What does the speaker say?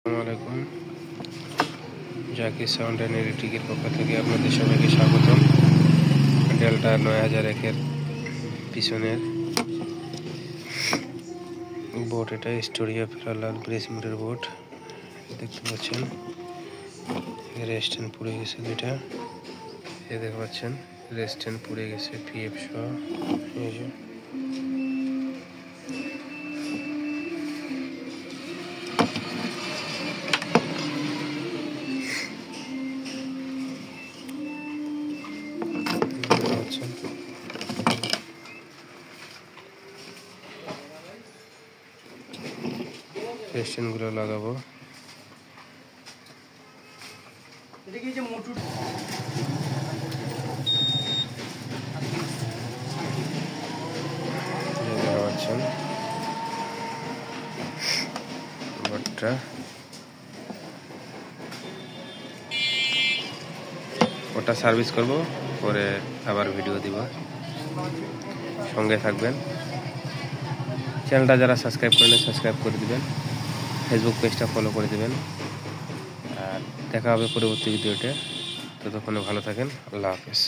আসসালামু Zaki sound and এডিটিংয়ের পক্ষ থেকে আপনাদের সবাইকে স্বাগতম। ডেল্টা 9001 এর পিছনের বোর্ড, এটা স্টোরিয়া প্যারালাল ব্রেস মোটর বোর্ড দেখতে পাচ্ছেন। রেস্টেন্ট পুড়ে গেছে দুইটা, দেখতে পাচ্ছেন রেস্টেন্ট পুড়ে গেছে পিএফ সহ। রেস্টেন্টগুলো লাগাবো। বোর্ডটা ওটা সার্ভিস করব, পরে আবার ভিডিও দিব, সঙ্গে থাকবেন। চ্যানেলটা যারা সাবস্ক্রাইব করেন সাবস্ক্রাইব করে দিবেন, ফেসবুক পেজটা ফলো করে দিবেন। আর দেখা হবে পরবর্তী ভিডিওতে। ততক্ষণে ভালো থাকেন। আল্লাহ হাফেজ।